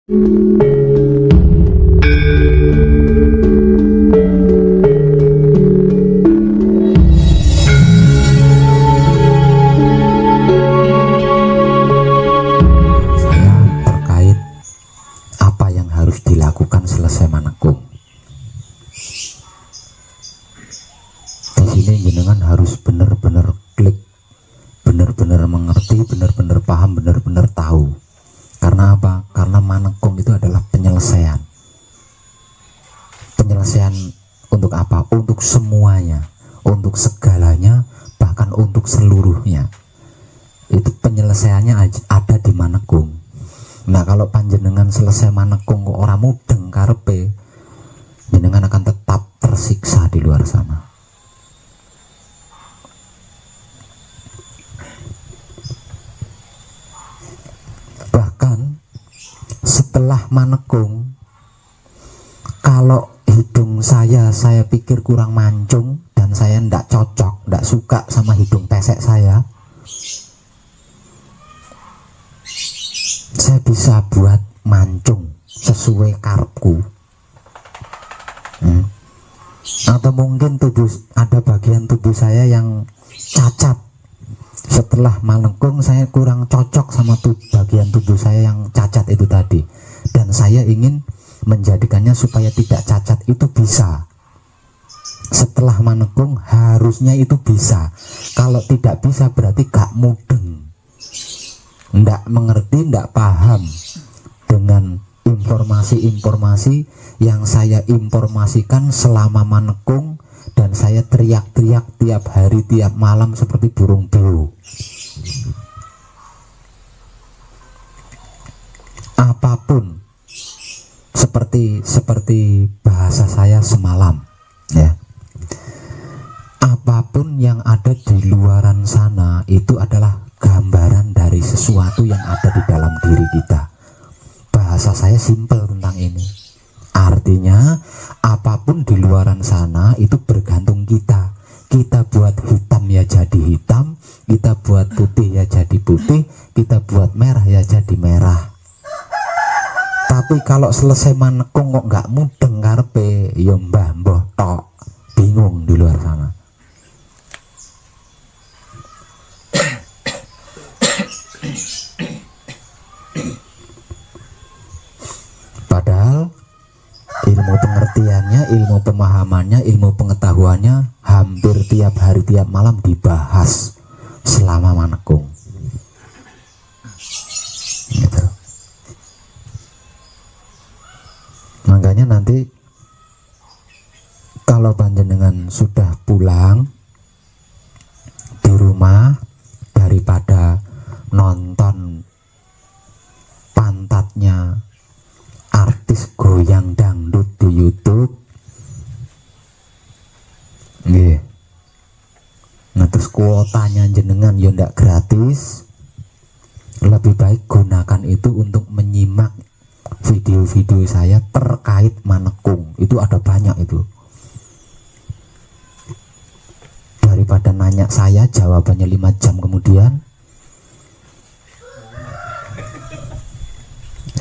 terkait apa yang harus dilakukan selesai manekung. Di sini jenengan harus benar-benar klik, benar-benar mengerti, benar-benar paham, benar-benar tahu. Karena apa? Karena manekung itu adalah penyelesaian. Penyelesaian untuk apa? Untuk semuanya, untuk segalanya, bahkan untuk seluruhnya. Itu penyelesaiannya ada di manekung. Nah, kalau panjenengan selesai manekung kok ora mudeng karepe, jenengan akan tetap tersiksa di luar sana. Bahkan setelah manekung, kalau hidung saya pikir kurang mancung dan saya ndak cocok, ndak suka sama hidung pesek saya bisa buat mancung sesuai karepku. Atau mungkin ada bagian tubuh saya yang cacat. Setelah manekung saya kurang cocok sama bagian tubuh saya yang cacat itu tadi, dan saya ingin menjadikannya supaya tidak cacat. Itu bisa. Setelah manekung harusnya itu bisa. Kalau tidak bisa berarti gak mudeng, ndak mengerti, ndak paham dengan informasi-informasi yang saya informasikan selama manekung, dan saya teriak-teriak tiap hari tiap malam seperti burung beo. Apapun, seperti bahasa saya semalam, ya. Apapun yang ada di luaran sana itu adalah gambaran dari sesuatu yang ada di dalam diri kita. Bahasa saya simpel tentang ini. Artinya apapun di luaran sana itu bergantung kita. Kita buat hitam ya jadi hitam, kita buat putih ya jadi putih, kita buat merah ya jadi merah. Tapi kalau selesai manekung kok nggak mudeng karepe, ya mbah tok, bingung di luar sana. Padahal ilmu pengertiannya, ilmu pemahamannya, ilmu pengetahuannya hampir tiap hari tiap malam dibahas selama manekung. Gitu. Makanya nanti kalau panjenengan sudah pulang di rumah, daripada nonton pantatnya artis goyang dangdut di YouTube, nggih. Nah, terus kuotanya jenengan ya ndak gratis. Lebih baik gunakan itu untuk menyimak video-video saya terkait manekung. Itu ada banyak itu. Daripada nanya saya jawabannya 5 jam kemudian,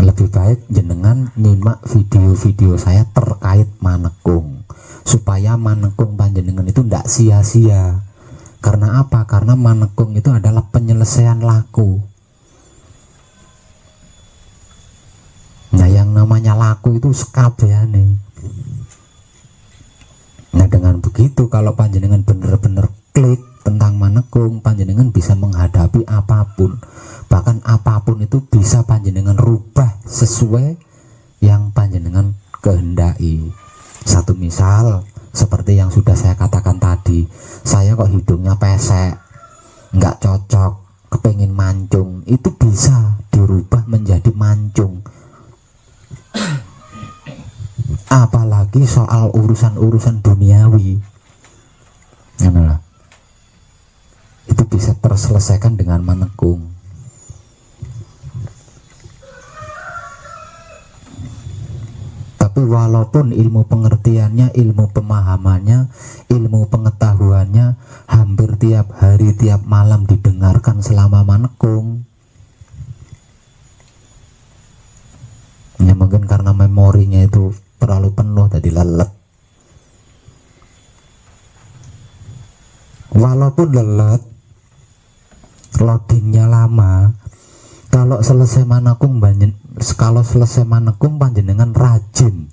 lebih baik jenengan nyimak video-video saya terkait manekung, supaya manekung panjenengan itu ndak sia-sia. Karena apa? Karena manekung itu adalah penyelesaian laku. Nah, yang namanya laku itu sekabehane. Nah, dengan begitu kalau panjenengan bener-bener klik tentang manekung, panjenengan bisa menghadapi apapun. Bahkan apapun itu bisa panjenengan rubah sesuai yang panjenengan kehendaki. Satu misal seperti yang sudah saya katakan tadi, saya kok hidungnya pesek, nggak cocok, kepengin mancung, itu bisa dirubah menjadi mancung. Apalagi soal urusan-urusan duniawi, itu bisa terselesaikan dengan manekung. Tapi walaupun ilmu pengertiannya, ilmu pemahamannya, ilmu pengetahuannya hampir tiap hari tiap malam didengarkan selama manekung, memorinya itu terlalu penuh jadi lelet. Walaupun lelet, loadingnya lama, kalau selesai manekung panjenengan rajin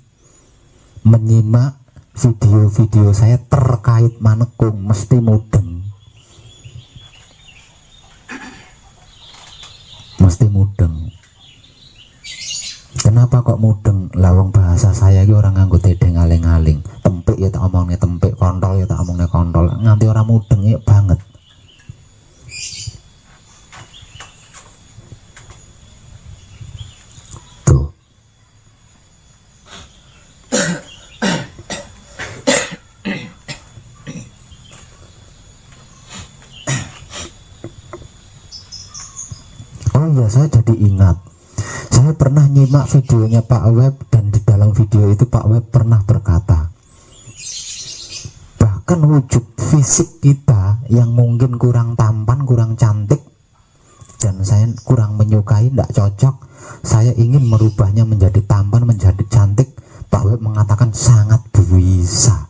menyimak video-video saya terkait manekung, mesti mudeng. Kenapa kok mudeng? Lawang bahasa saya ini orang nganggo tedeng aling-aling, tempik ya tak omongnya tempik, kontol ya tak omongnya kontol, nganti orang mudeng ya banget. Tuh. Oh iya, saya jadi ingat, saya pernah nyimak videonya Pak Web, dan di dalam video itu Pak Web pernah berkata, bahkan wujud fisik kita yang mungkin kurang tampan, kurang cantik, dan saya kurang menyukai, tidak cocok, saya ingin merubahnya menjadi tampan, menjadi cantik. Pak Web mengatakan sangat bisa.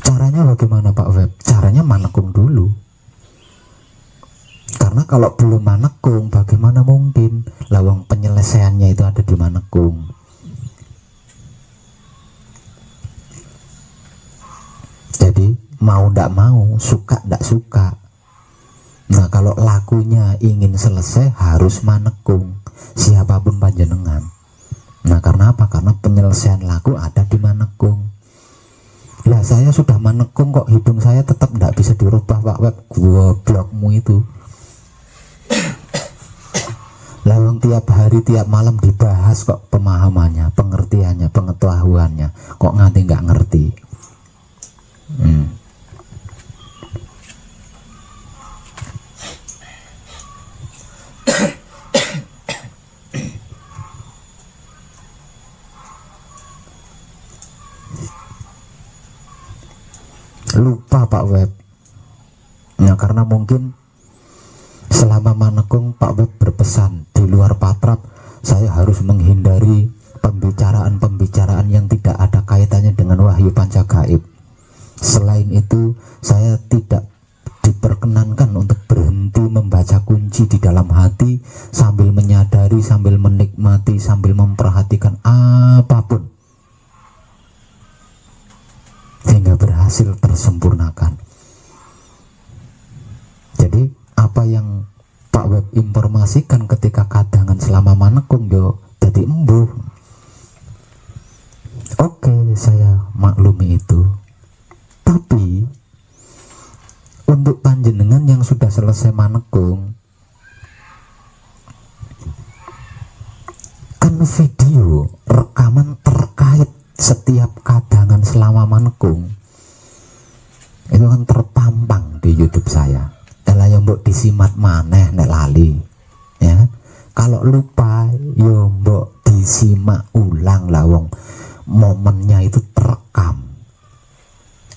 Caranya bagaimana Pak Web? Caranya manekung dulu. Karena kalau belum manekung, bagaimana mungkin lawang penyelesaiannya itu ada di manekung. Jadi mau ndak mau, suka ndak suka. Nah kalau lakunya ingin selesai harus manekung, siapapun panjenengan. Nah karena apa? Karena penyelesaian laku ada di manekung. Lah saya sudah manekung kok hidung saya tetap ndak bisa dirubah Pak Web. Goblokmu itu. Lawang tiap hari tiap malam dibahas kok pemahamannya, pengertiannya, pengetahuannya, kok nganti nggak ngerti. Lupa Pak Web. Nah karena mungkin selama manekung Pak Web berpesan di luar patrap saya harus menghindari pembicaraan-pembicaraan yang tidak ada kaitannya dengan wahyu panca gaib. Selain itu saya tidak diperkenankan untuk berhenti membaca kunci di dalam hati sambil menyadari, sambil menikmati, sambil memperhatikan apapun sehingga berhasil tersempurnakan. Jadi apa yang Pak Web informasikan ketika kadangan selama manekung yo jadi embuh. Oke, saya maklumi itu. Tapi untuk panjenengan yang sudah selesai manekung, kan video rekaman terkait setiap kadangan selama manekung itu kan terpampang di YouTube saya. Elah yang mbok disimat maneh nek lali ya. Kalau lupa yo mbok disimak ulang lah, wong momennya itu terekam.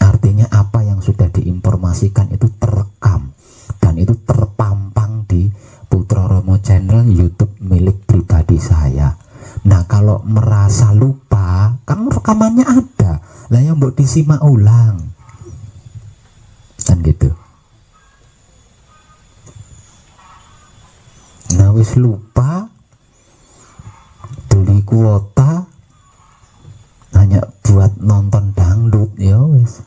Artinya apa yang sudah diinformasikan itu terekam dan itu terpampang di Putra Romo Channel YouTube milik pribadi saya. Nah kalau merasa lupa, kan rekamannya ada lah yang mbok disimak ulang kan gitu. Nah wis lupa, beli kuota hanya buat nonton dangdut ya wis.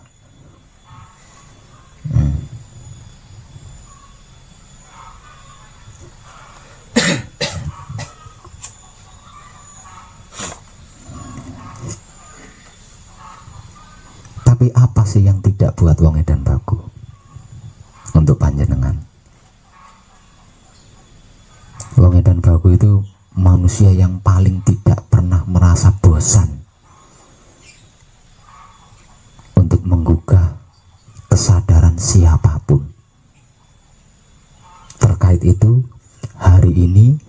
Tapi apa sih yang tidak buat wong edan baku untuk panjenengan? Wong edan baku itu manusia yang paling tidak pernah merasa bosan untuk menggugah kesadaran siapapun. Terkait itu, hari ini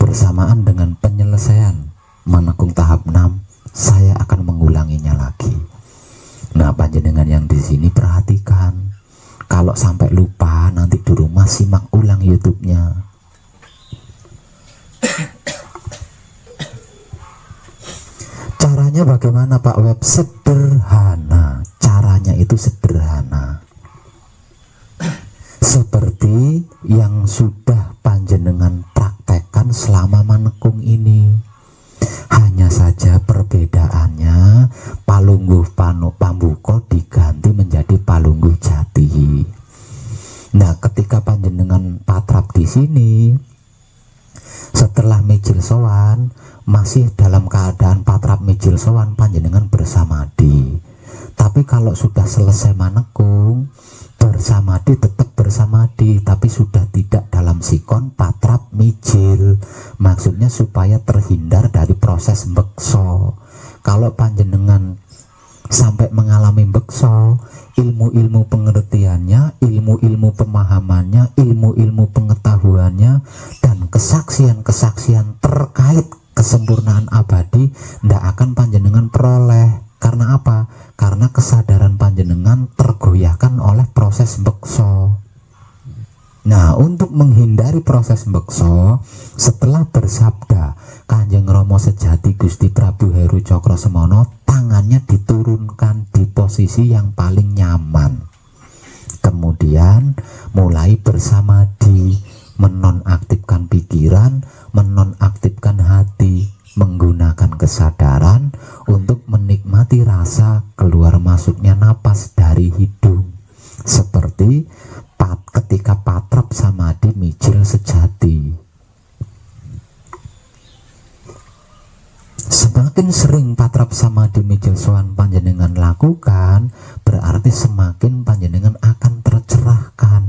bersamaan dengan penyelesaian manekung tahap 6, saya akan mengulanginya lagi. Nah, panjenengan yang di sini perhatikan, kalau sampai lupa nanti di rumah simak ulang YouTube-nya. panjenengan praktekkan selama manekung ini. Hanya saja perbedaannya palungguh pambuka diganti menjadi palungguh jati. Nah, ketika panjenengan patrap di sini, setelah mijil sowan, masih dalam keadaan patrap mijil sowan, panjenengan bersamadi. Tapi kalau sudah selesai manekung, bersamadi tetap bersamadi, tapi sudah tidak dalam sikon patrap mijil. Maksudnya supaya terhindar dari proses bekso. Kalau panjenengan sampai mengalami bekso, ilmu-ilmu pengertiannya, ilmu-ilmu pemahamannya, ilmu-ilmu pengetahuannya, dan kesaksian-kesaksian terkait kesempurnaan abadi tidak akan panjenengan peroleh. Karena apa? Karena kesadaran panjenengan tergoyahkan oleh proses bekso. Nah, untuk menghindari proses bekso, setelah bersabda Kanjeng Rama Sejati Gusti Prabu Heru Cakrosemono, tangannya diturunkan di posisi yang paling nyaman. Kemudian mulai bersamadi, menonaktifkan pikiran, menonaktifkan hati, menggunakan kesadaran untuk menikmati rasa keluar masuknya napas dari hidung, seperti ketika patrap samadhi mijil sejati. Semakin sering patrap samadhi mijil sowan panjenengan lakukan, berarti semakin panjenengan akan tercerahkan.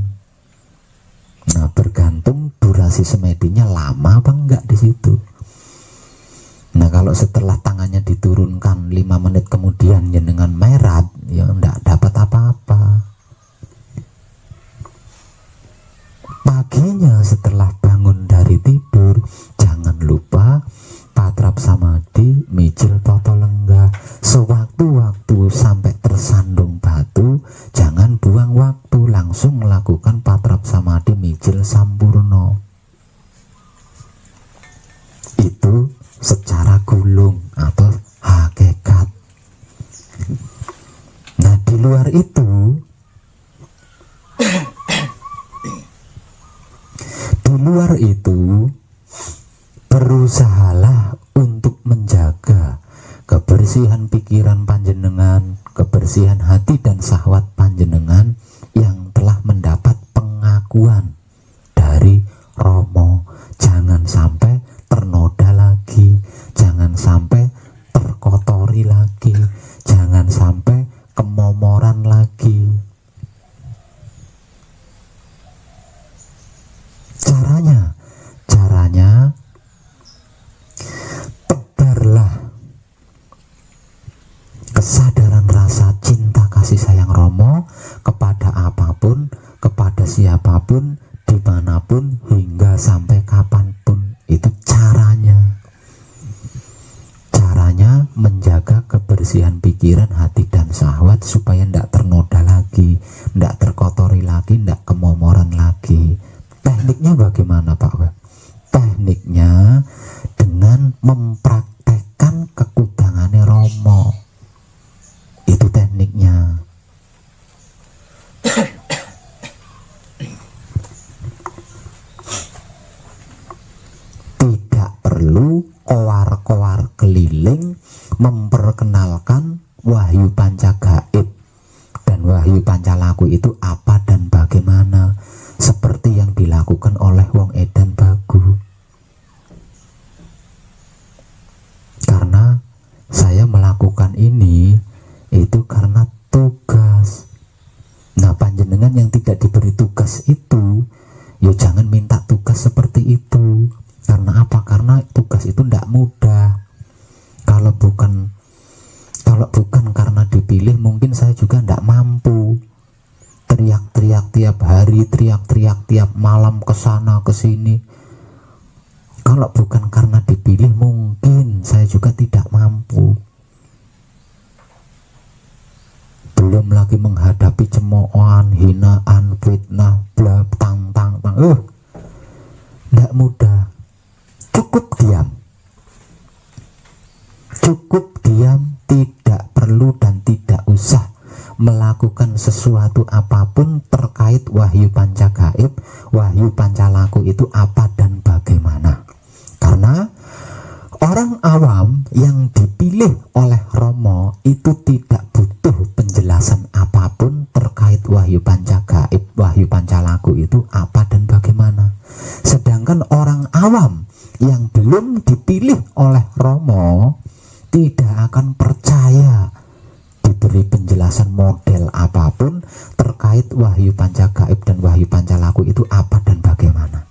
Nah, bergantung durasi semedinya lama apa enggak di situ. Nah, kalau setelah tangannya diturunkan 5 menit kemudian jenengan merat, ya enggak dapat apa-apa. Paginya setelah bangun dari tidur, jangan lupa patrap samadhi mijil toto lenggah. Sewaktu-waktu sampai tersandung batu, jangan buang waktu, langsung melakukan patrap samadhi mijil sampurno. Itu secara gulung atau hakikat. Nah, di luar itu, berusahalah untuk menjaga kebersihan pikiran panjenengan, kebersihan hati dan syahwat panjenengan yang telah mendapat pengakuan dari Romo. Jangan sampai ternoda lagi, jangan sampai terkotori lagi, jangan sampai kemomoran lagi. Caranya tebarlah kesadaran rasa cinta kasih sayang Romo kepada apapun, kepada siapapun, dimanapun, hingga sampai kapanpun. Itu caranya menjaga kebersihan pikiran, hati dan syahwat supaya tidak ternoda lagi, tidak terkotori lagi, tidak kemomoran lagi. Tekniknya bagaimana Pak Web? Tekniknya dengan mempraktekkan kekudangannya Romo. Itu tekniknya. Tidak perlu koar-koar keliling memperkenalkan wahyu panca gaib dan wahyu panca laku itu apa dan bagaimana, seperti yang dilakukan oleh wong edan bagu. Karena saya melakukan ini itu karena tugas. Nah, panjenengan yang tidak diberi tugas itu, ya jangan minta tugas seperti itu. Karena apa? Karena tugas itu tidak mudah. Kalau bukan karena dipilih, mungkin saya juga tidak mampu. Teriak-teriak tiap hari, teriak-teriak tiap malam, kesana kesini. Kalau bukan karena dipilih, mungkin saya juga tidak mampu. Belum lagi menghadapi cemoohan, hinaan, fitnah, bla, tang. Tidak mudah. Cukup diam, tidak perlu dan tidak usah melakukan sesuatu apapun terkait wahyu panca gaib, wahyu panca laku itu apa dan bagaimana. Karena orang awam yang dipilih oleh Romo itu tidak butuh penjelasan apapun terkait wahyu panca gaib, wahyu panca laku itu apa dan bagaimana. Sedangkan orang awam yang belum dipilih oleh Romo tidak akan percaya diberi penjelasan model apapun terkait wahyu panca gaib dan wahyu panca laku itu apa dan bagaimana.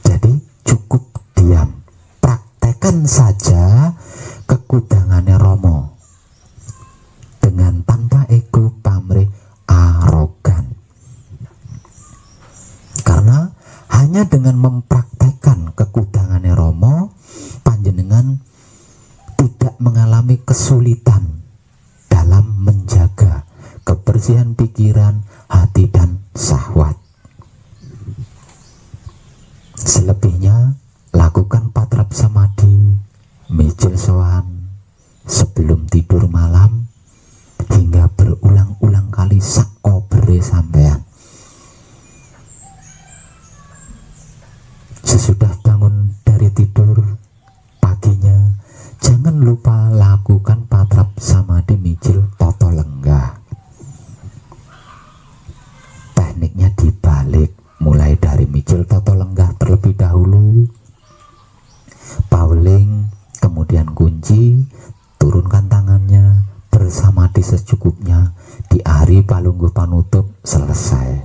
Jadi cukup diam, praktekan saja kekudangannya Romo dengan tanpa ego, pamrih, arogan. Karena hanya dengan mempraktekkan kekudangannya Romo, panjenengan tidak mengalami kesulitan dalam menjaga kebersihan pikiran, hati, dan syahwat. Selebihnya lakukan patrap samadhi, mijil sowan sebelum tidur malam hingga berulang-ulang kali sakobere sampean. Sesudah bangun dari tidur paginya, jangan lupa lakukan patrap samadhi mijil toto lenggah. Tekniknya dibalik, mulai dari mijil toto lenggah terlebih dahulu, pauling, kemudian kunci, turunkan tangannya, bersamadhi secukupnya, diari palungguh panutup, selesai.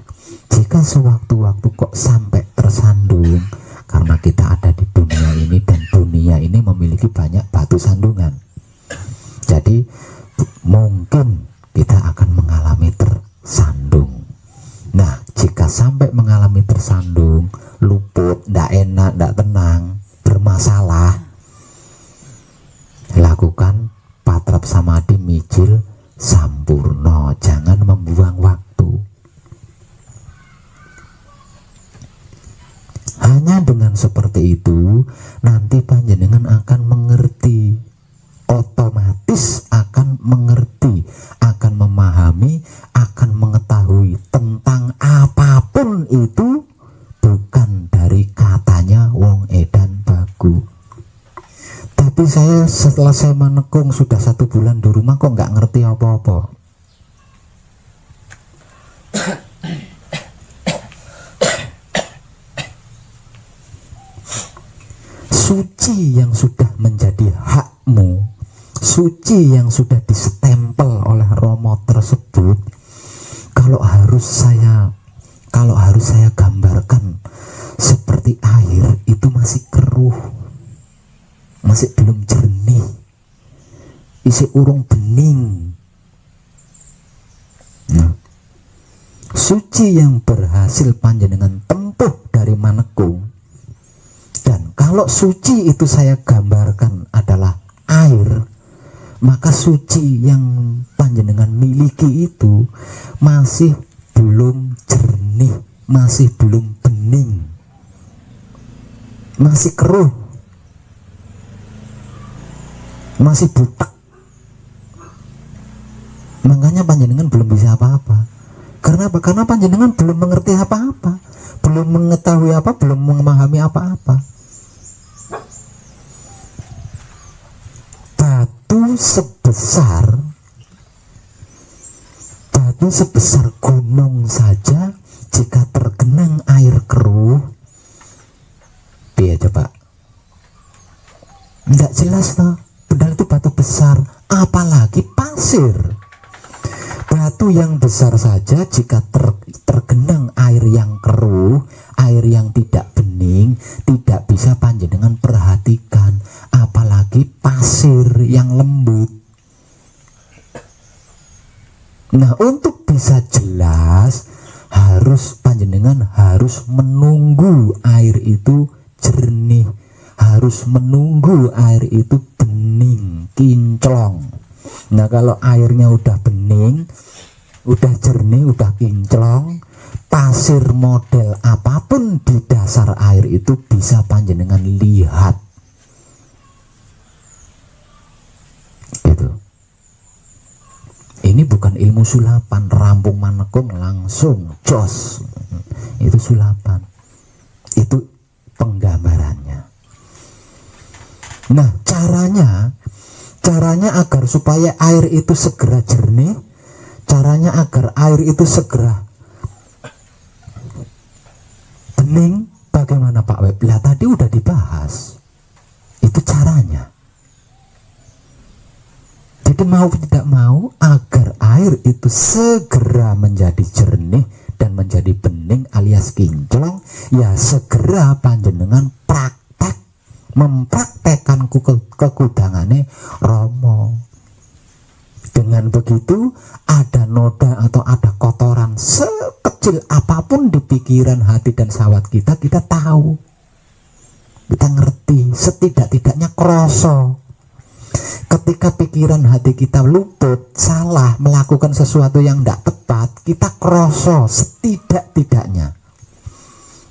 Jika sewaktu-waktu kok sampai tersandung, karena kita ada di dunia ini dan dunia ini memiliki banyak batu sandungan, jadi mungkin kita akan mengalami tersandung. Nah, jika sampai mengalami tersandung, luput, tidak enak, tidak tenang, bermasalah, lakukan patrap samadhi mijil sampurno, jangan membuang waktu. Hanya dengan seperti itu nanti panjenengan akan mengerti, otomatis akan mengerti, akan memahami, akan mengetahui tentang apapun itu bukan dari katanya wong edan bagu. Tapi saya setelah saya menekung sudah 1 bulan di rumah kok nggak ngerti apa-apa. Suci yang sudah menjadi hakmu, suci yang sudah distempel oleh Romo tersebut, kalau harus saya gambarkan seperti air, itu masih keruh, masih belum jernih, isi urung bening. Nah, suci yang berhasil panjenengan tempuh dari manekung, dan kalau suci itu saya gambarkan adalah air, maka suci yang panjenengan miliki itu masih belum jernih, masih belum bening, masih keruh, masih butek. Makanya panjenengan belum bisa apa-apa. Karena apa? Karena panjenengan belum mengerti apa-apa, belum mengetahui apa, belum memahami apa-apa. Batu sebesar gunung saja jika tergenang air keruh, dia coba nggak jelas toh, padahal itu batu besar, apalagi pasir. Batu yang besar saja jika tergenang air yang keruh, air yang tidak bening, tidak bisa panjenengan perhatikan, apalagi pasir yang lembut. Nah, untuk bisa jelas panjenengan harus menunggu air itu jernih, harus menunggu air itu bening, kinclong. Nah, kalau airnya udah bening, udah jernih, udah kinclong, pasir model apapun di dasar air itu bisa panjenengan lihat. Gitu. Ini bukan ilmu ilmu sulapan, rampung manekung langsung jos. Itu sulapan. Itu penggambarannya. Nah, caranya agar supaya air itu segera jernih, caranya agar air itu segera bening, bagaimana Pak Web? Lah tadi udah dibahas. Itu caranya. Jadi mau tidak mau, agar air itu segera menjadi jernih dan menjadi bening alias kinclong, ya segera panjenengan mempraktekkan kekudangane Romo. Dengan begitu, ada noda atau ada kotoran sekecil apapun di pikiran, hati dan syahwat kita, kita tahu, kita ngerti, setidak-tidaknya kroso. Ketika pikiran hati kita luput, salah, melakukan sesuatu yang tidak tepat, kita kroso setidak-tidaknya.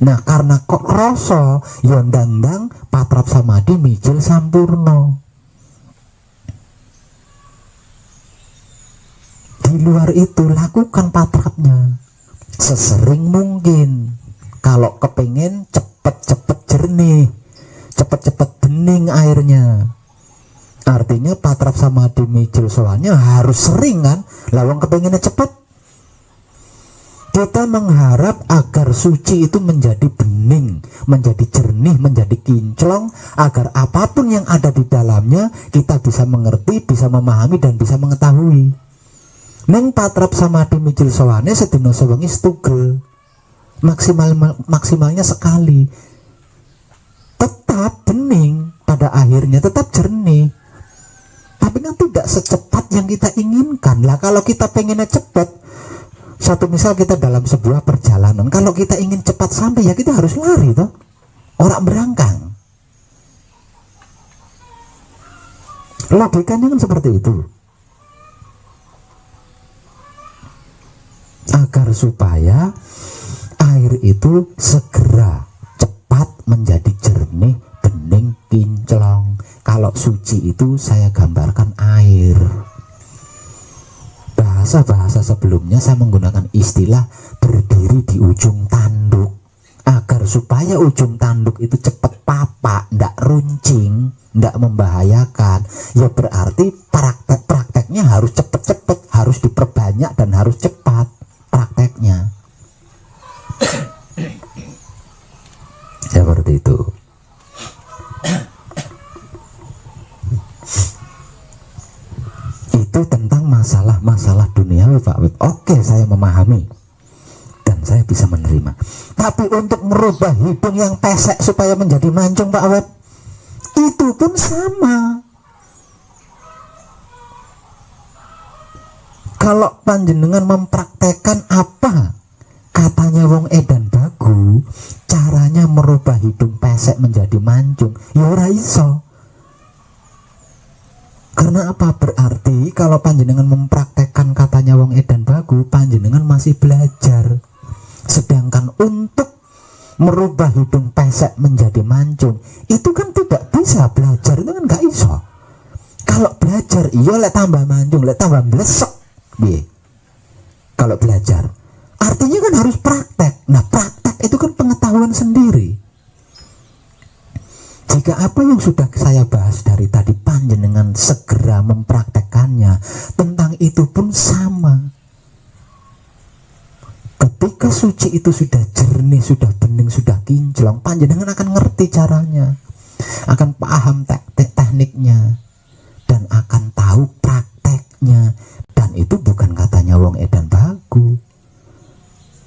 Nah, karena kok kroso, yondandang patrap samadhi mijil sampurno. Di luar itu, lakukan patrapnya sesering mungkin. Kalau kepingin cepet-cepet jernih, cepet-cepet bening airnya. Artinya patrap samadhi mijil soalnya harus sering kan. Lawang kepengennya cepet. Kita mengharap agar suci itu menjadi bening, menjadi jernih, menjadi kinclong, agar apapun yang ada di dalamnya kita bisa mengerti, bisa memahami dan bisa mengetahui. Neng patrap samadhi mijil soalnya sedina sewengi setugel. Maksimalnya sekali. Tetap bening pada akhirnya, tetap jernih. Tapi kan tidak secepat yang kita inginkan. Lah kalau kita pengennya cepat, satu misal kita dalam sebuah perjalanan, kalau kita ingin cepat sampai, ya kita harus lari toh, orang berangkang. Logikanya kan seperti itu. Agar supaya air itu segera cepat menjadi jernih, bening, kinclong. Kalau suci itu saya gambarkan air. Bahasa-bahasa sebelumnya saya menggunakan istilah berdiri di ujung tanduk. Agar supaya ujung tanduk itu cepat papak, ndak runcing, ndak membahayakan, ya berarti prakteknya harus cepat-cepat, harus diperbanyak dan harus cepat prakteknya. Seperti itu. Itu tentang masalah duniawi Pak Wib. Oke, saya memahami dan saya bisa menerima. Tapi untuk merubah hidung yang pesek supaya menjadi mancung Pak Wib, itu pun sama. Kalau panjenengan mempraktekkan apa katanya wong edan bagu, caranya merubah hidung pesek menjadi mancung, ya ora iso. Karena apa? Berarti kalau panjenengan mempraktekkan katanya wong edan bagu, panjenengan masih belajar. Sedangkan untuk merubah hidung pesek menjadi mancung, itu kan tidak bisa belajar, itu kan gak iso. Kalau belajar, iya lek tambah mancung, lek tambah blesek. Kalau belajar, artinya kan harus praktek. Nah, praktek itu kan pengetahuan sendiri. Jika apa yang sudah saya bahas dari tadi panjenengan segera mempraktekannya, tentang itu pun sama. Ketika suci itu sudah jernih, sudah bening, sudah kinclong, panjenengan akan ngerti caranya, akan paham tekniknya, dan akan tahu prakteknya. Dan itu bukan katanya wong edan bagu,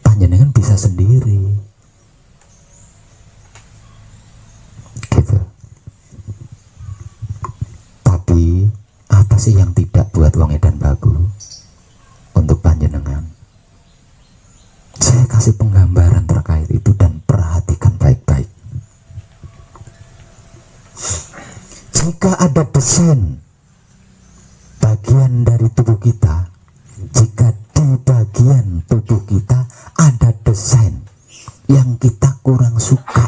panjenengan bisa sendiri. Gitu. Tapi apa sih yang tidak buat wong edan bagu untuk panjenengan? Saya kasih penggambaran terkait itu dan perhatikan baik-baik. Jika ada desain bagian dari tubuh kita, jika di bagian tubuh kita ada desain yang kita kurang suka,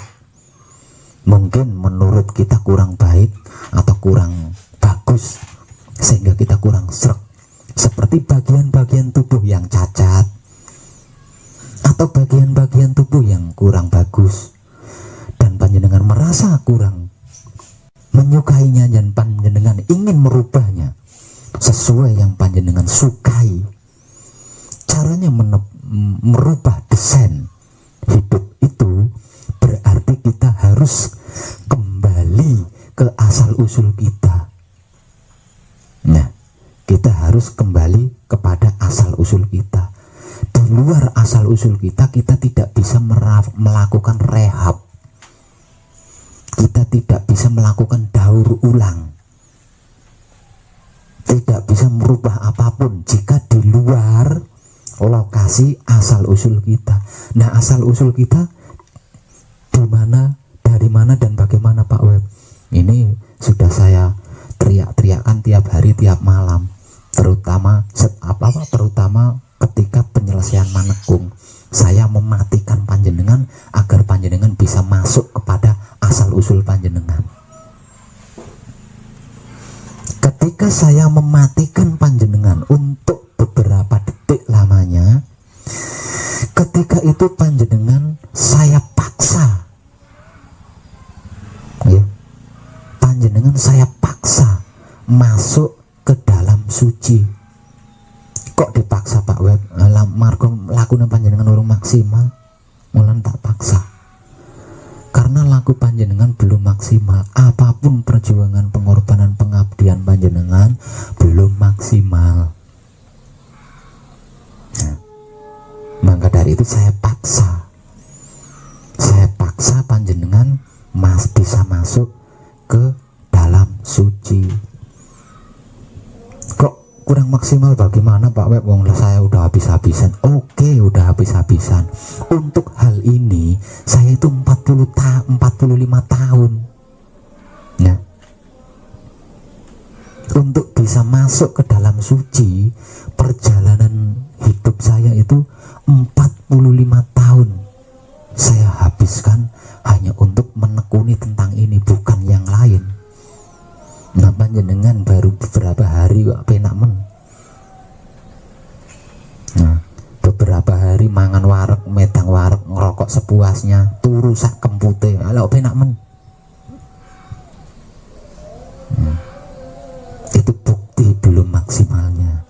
mungkin menurut kita kurang baik atau kurang bagus, sehingga kita kurang srek, seperti bagian-bagian tubuh yang cacat atau bagian-bagian tubuh yang kurang bagus, dan panjenengan merasa kurang menyukainya dan panjenengan ingin merubahnya sesuai yang panjenengan sukai. Caranya merubah desain hidup itu berarti kita harus kembali ke asal usul kita. Nah, kita harus kembali kepada asal usul kita. Di luar asal usul kita, kita tidak bisa melakukan rehab. Kita tidak bisa melakukan daur ulang. Tidak bisa merubah apapun jika di luar lokasi asal usul kita. Nah, asal usul kita di mana, dari mana, dan bagaimana, Pak Web? Ini sudah saya teriak-teriakkan tiap hari, tiap malam, terutama ketika penyelesaian manekung. Saya mematikan panjenengan agar panjenengan bisa masuk kepada asal usul panjenengan. Ketika saya mematikan panjenengan untuk beberapa detik lamanya, ketika itu panjenengan saya paksa, ya, panjenengan saya paksa masuk ke dalam suci. Kok dipaksa, Pak Web? Lakune panjenengan urung maksimal, mulan tak paksa. Karena laku panjenengan belum maksimal. Apapun perjuangan, pengorbanan, pengabdian panjenengan belum maksimal. Nah, maka dari itu saya paksa panjenengan bisa masuk ke dalam suci. Kok kurang maksimal bagaimana, Pak Web? Wong saya udah habis-habisan. Oke, udah habis-habisan. Untuk hal ini saya itu 45 tahun. Ya. Untuk bisa masuk ke dalam suci, perjalanan hidup saya itu 45 tahun saya habiskan hanya untuk menekuni tentang ini, bukan yang lain. Nah, panjenengan baru beberapa hari kok penak men. Nah, beberapa hari mangan wareg, medang wareg, ngerokok sepuasnya, turu sak kempute, lho penak men. Itu bukti belum maksimalnya.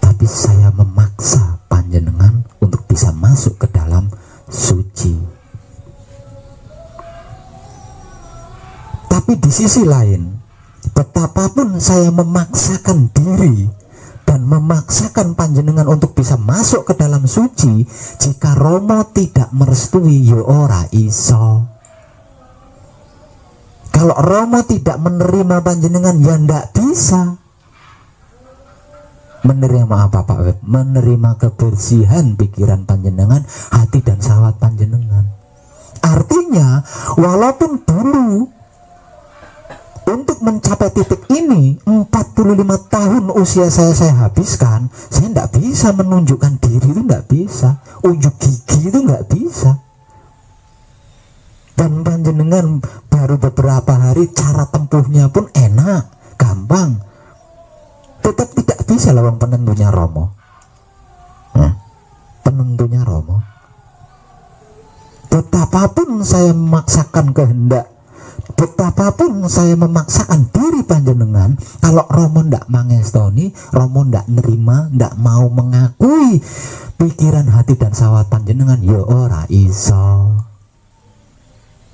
Tapi saya memaksa panjenengan untuk bisa masuk ke dalam suci. Tapi di sisi lain, betapapun saya memaksakan diri dan memaksakan panjenengan untuk bisa masuk ke dalam suci, jika Romo tidak merestui, ya ora iso. Kalau Romo tidak menerima panjenengan, ya ndak bisa. Menerima apa, Pak Web? Menerima kebersihan pikiran panjenengan, hati dan syahwat panjenengan. Artinya, walaupun dulu untuk mencapai titik ini 45 tahun usia saya habiskan, saya tidak bisa menunjukkan diri, itu tidak bisa. Unjuk gigi itu tidak bisa. Dan panjenengan baru beberapa hari, cara tempuhnya pun enak, gampang. Tetap tidak bisa lawan penentunya Romo. Penentunya Romo. Betapapun saya memaksakan kehendak, betapapun saya memaksakan diri panjenengan, kalau Romo ndak mangestoni, Romo ndak nerima, ndak mau mengakui pikiran, hati dan syahwat panjenengan, ya ora iso.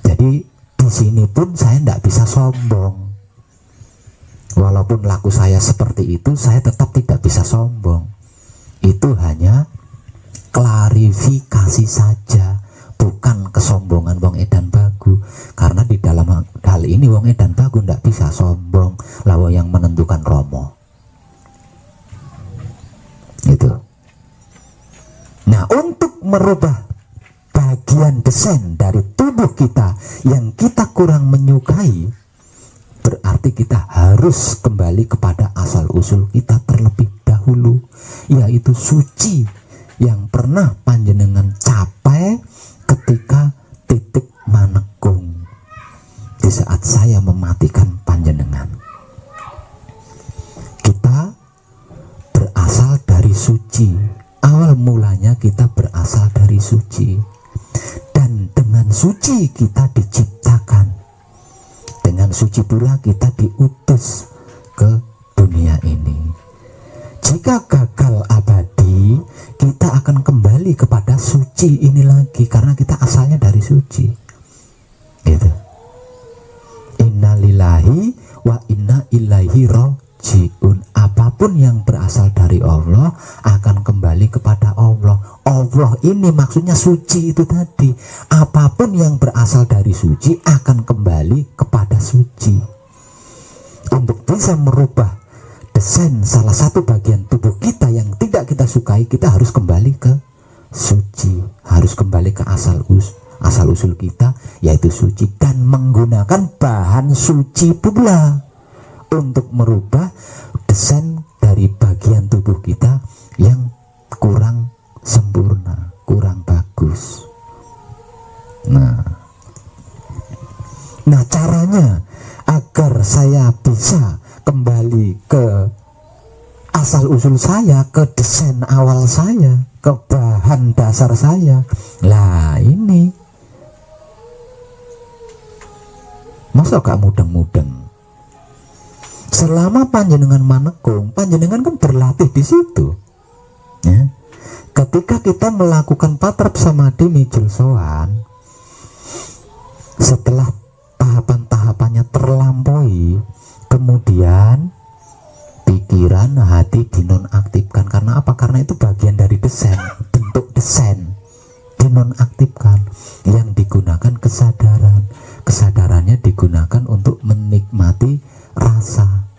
Jadi di sini pun saya ndak bisa sombong. Walaupun laku saya seperti itu, saya tetap tidak bisa sombong. Itu hanya klarifikasi saja, bukan kesombongan wong edan bagu. Karena di dalam hal ini wong edan bagu ndak bisa sombong, lawa yang menentukan Romo. Itu. Nah, untuk merubah bagian desain dari tubuh kita yang kita kurang menyukai, berarti kita harus kembali kepada asal usul kita terlebih dahulu, yaitu suci yang pernah panjenengan capai ketika titik manekung, di saat saya mematikan panjenengan. Kita suci kita diciptakan, dengan suci pula kita diutus ke dunia ini. Jika gagal abadi, kita akan kembali kepada suci ini lagi, karena kita asalnya dari suci. Gitu. Innalillahi wa inna ilaihi rajiun. Apapun yang berasal dari Allah akan kembali kepada Allah. Allah ini maksudnya suci itu tadi. Apapun yang berasal dari suci akan kembali kepada suci. Untuk bisa merubah desain salah satu bagian tubuh kita yang tidak kita sukai, kita harus kembali ke suci, harus kembali ke asal usul kita, yaitu suci, dan menggunakan bahan suci pula untuk merubah desain dari bagian tubuh kita yang kurang sempurna, kurang bagus. Nah, caranya agar saya bisa kembali ke asal usul saya, ke desain awal saya, ke bahan dasar saya. Lah ini masa gak mudeng-mudeng. Selama panjenengan manekung, panjenengan kan berlatih di situ. Ya. Ketika kita melakukan patrap samadhi mijil sowan, setelah tahapan-tahapannya terlampaui, kemudian pikiran, hati dinonaktifkan. Karena apa? Karena itu bagian dari desain, bentuk desain dinonaktifkan. Yang digunakan kesadaran. Kesadarannya digunakan untuk menikmati rasa,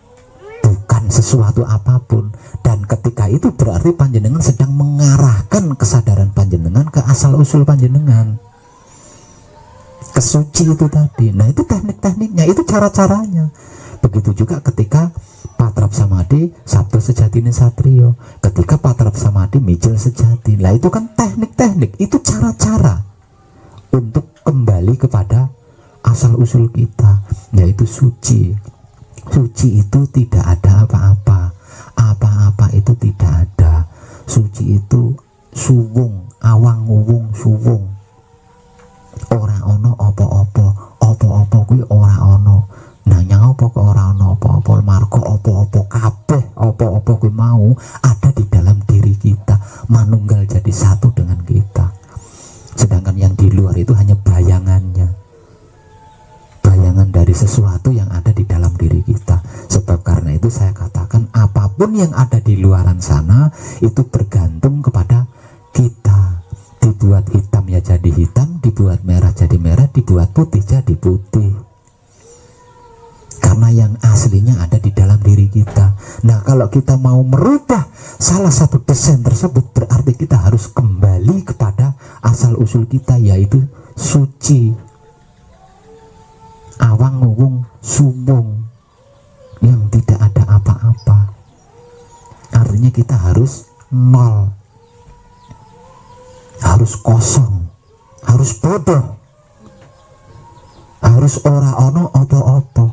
bukan sesuatu apapun. Dan ketika itu berarti panjenengan sedang mengarahkan kesadaran panjenengan ke asal usul panjenengan, ke suci itu tadi. Nah, itu teknik-tekniknya, itu cara-caranya. Begitu juga ketika patrap samadhi sabdo sejatine satrio, ketika patrap samadhi mijil sejati. Lah itu kan teknik-teknik, itu cara-cara untuk kembali kepada asal usul kita, yaitu suci. Suci itu tidak ada apa-apa, apa-apa itu tidak ada. Suci itu suwung, awang uwung suwung, ora ono opo-opo, opo-opo kuwi ora ono. Nanya opo kok ora ono opo-opo, marko opo-opo kabeh, opo-opo kuwi mau ada di dalam diri kita, manunggal jadi satu dengan kita. Sedangkan yang di luar itu hanya bayangannya, bayangan dari sesuatu yang ada di dalam diri kita. Sebab karena itu saya katakan apapun yang ada di luaran sana itu bergantung kepada kita. Dibuat hitam ya jadi hitam, dibuat merah jadi merah, dibuat putih jadi putih. Karena yang aslinya ada di dalam diri kita. Nah, kalau kita mau merubah salah satu desain tersebut, berarti kita harus kembali kepada asal usul kita, yaitu suci, awang uwung sumbung, yang tidak ada apa-apa. Artinya kita harus nol, harus kosong, harus bodoh, harus ora ono opo-opo.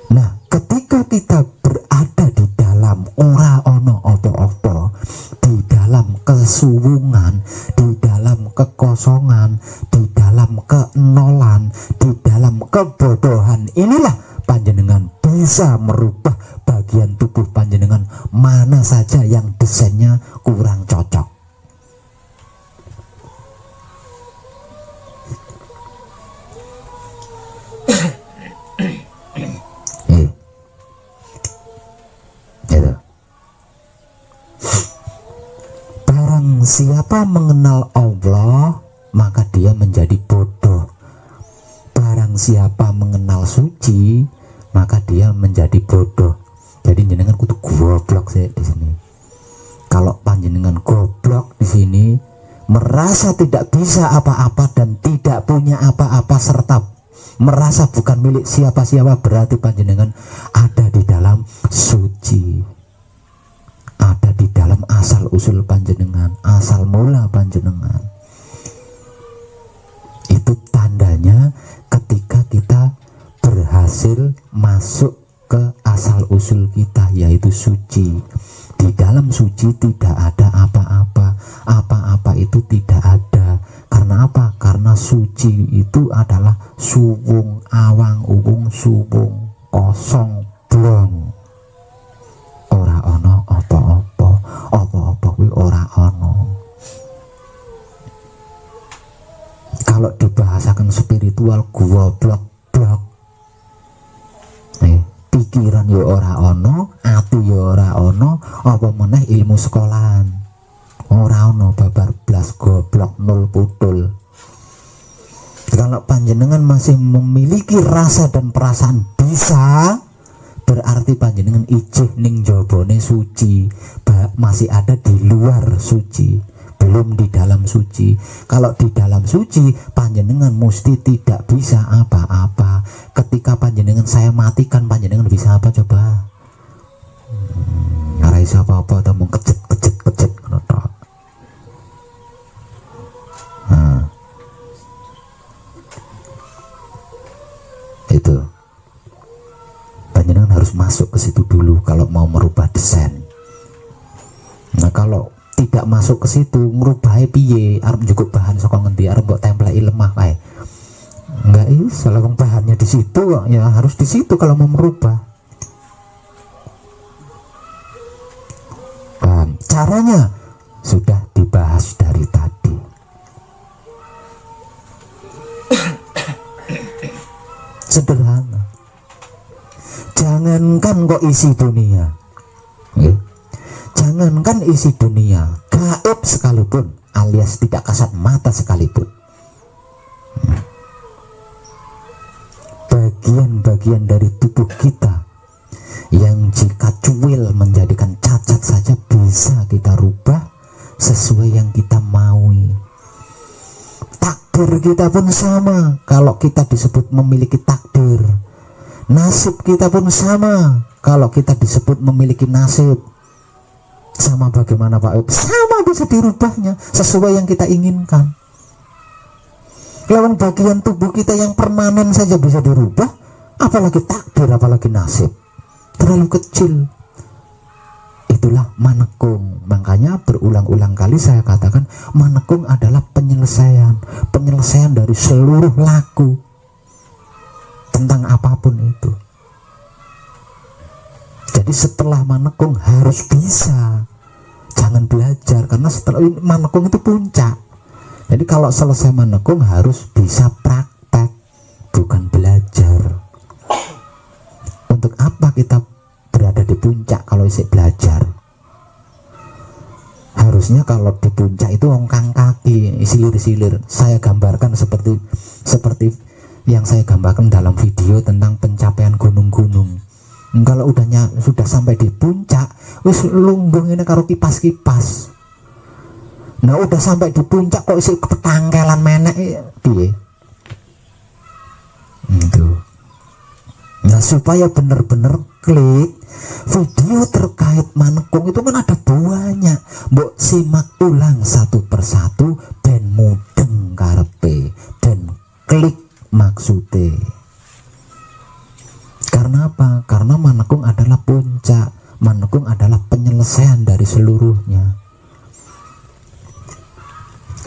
Nah, ketika kita berada di dalam ora ono opo-opo, di dalam kesuwungan, di dalam kekosongan, di dalam kenolan, di dalam kebodohan, inilah panjenengan bisa merubah bagian tubuh panjenengan mana saja yang desainnya kurang cocok. Barang siapa mengenal Allah, maka dia menjadi bodoh. Barang siapa mengenal suci, maka dia menjadi bodoh. Jadi jenengan kudu goblok sih di sini. Kalau panjenengan goblok di sini, merasa tidak bisa apa-apa dan tidak punya apa-apa serta merasa bukan milik siapa-siapa, berarti panjenengan ada di dalam suci, ada di dalam asal usul panjenengan, asal mula panjenengan. Itu tandanya ketika kita berhasil masuk ke asal usul kita, yaitu suci. Di dalam suci tidak ada apa-apa, apa-apa itu tidak ada, karena Karena apa? Karena suci itu adalah suwung awang uwung suwung kosong blong. Ora ono apa-apa, apa-apa kuwi ora ono. Kalau dibahasakan spiritual goblok-blok. Pikiran yo ora ono, ati yo ora ono, apa meneh ilmu sekolahan. Ora ono, babar blas, goblok, nol putul. Kalau panjenengan masih memiliki rasa dan perasaan bisa, berarti panjenengan ijih ning jabone suci, masih ada di luar suci, belum di dalam suci. Kalau di dalam suci, panjenengan mesti tidak bisa apa-apa. Ketika panjenengan saya matikan, panjenengan bisa apa coba? Ora iso apa-apa, temu kejet. Itu panjenengan harus masuk ke situ dulu kalau mau merubah desain. Nah kalau tidak masuk ke situ, ngerubahnya piye? Arep cukup bahan saka ngendi? Arep mbok templeki lemah kae. Enggak iso, lah bahannya di situ ya, harus di situ kalau mau merubah. Paham? Caranya sudah dibahas dari tadi. Sederhana. Jangankan kok isi dunia, jangankan isi dunia, gaib sekalipun, alias tidak kasat mata sekalipun, bagian-bagian dari tubuh kita yang jika cuil menjadikan cacat saja bisa kita rubah sesuai yang kita maui. Takdir kita pun sama, kalau kita disebut memiliki takdir. Nasib kita pun sama, kalau kita disebut memiliki nasib. Sama bagaimana Pak Ib? Sama, bisa dirubahnya sesuai yang kita inginkan. Lawan bagian tubuh kita yang permanen saja bisa dirubah, apalagi takdir, apalagi nasib. Terlalu kecil. Itulah manekung. Makanya berulang-ulang kali saya katakan manekung adalah penyelesaian dari seluruh laku tentang apapun itu. Jadi setelah manekung harus bisa, jangan belajar, karena setelah manekung itu puncak. Jadi kalau selesai manekung harus bisa praktek, bukan belajar. Untuk apa kita berada di puncak kalau isi belajar? Harusnya kalau di puncak itu ongkang kaki, silir-silir. Saya gambarkan seperti yang saya gambarkan dalam video tentang pencapaian gunung-gunung. Kalau sudah sampai di puncak, wis lumbung ini karo kipas-kipas. Nah udah sampai di puncak kok isi petangkelan menek piye? Itu. Nah supaya benar-benar klik video terkait manekung itu kan ada banyak. Mbok simak ulang satu persatu ben mudeng karepe, ben klik maksudnya. Karena apa? Karena manekung adalah puncak, manekung adalah penyelesaian dari seluruhnya.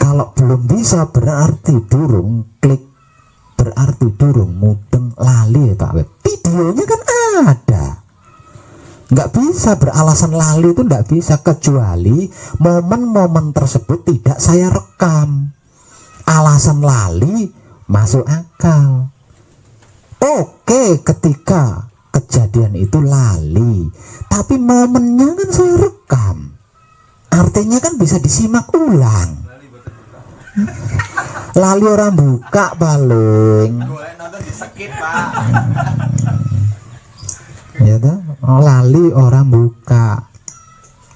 Kalau belum bisa berarti durung klik, berarti durung mudeng, lali ya Pak Web. Videonya kan ada. Nggak bisa beralasan lali, itu nggak bisa, kecuali momen-momen tersebut tidak saya rekam. Alasan lali masuk akal. Oke, ketika kejadian itu lali, tapi momennya kan saya rekam, artinya kan bisa disimak ulang. Lali orang buka paling ya tuh, lali orang buka,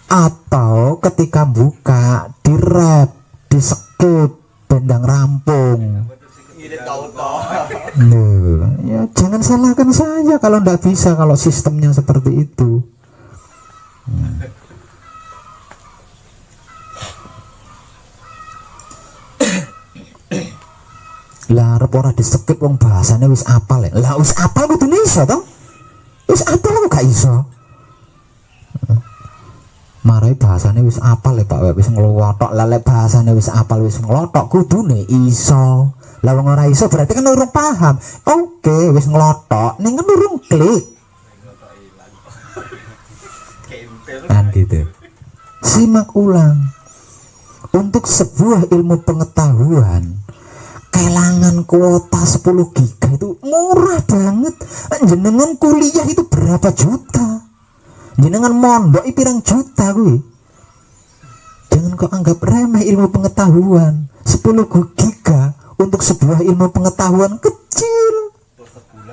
atau ketika buka di rap, di skip, bendang rampung. Ya jangan salahkan saja kalau tidak bisa, kalau sistemnya seperti itu. Lah arep ora di skip wong bahasane wis apal ya. Lah wis apal kudune iso to? Wis apal kok gak iso. marai bahasane wis apal ya Pak, wis nglothok. Lek bahasane wis apal wis nglothok kudune iso. Lah wong ora iso berarti kan urung paham. Oke, wis nglothok ning kan urung klik. Kan gitu. Simak ulang. Untuk sebuah ilmu pengetahuan kelangan kuota 10 giga itu murah banget. Jenengan kuliah itu berapa juta? Jenengan mondok pirang juta kuwi. Jangan kok anggap remeh ilmu pengetahuan. 10 giga untuk sebuah ilmu pengetahuan kecil.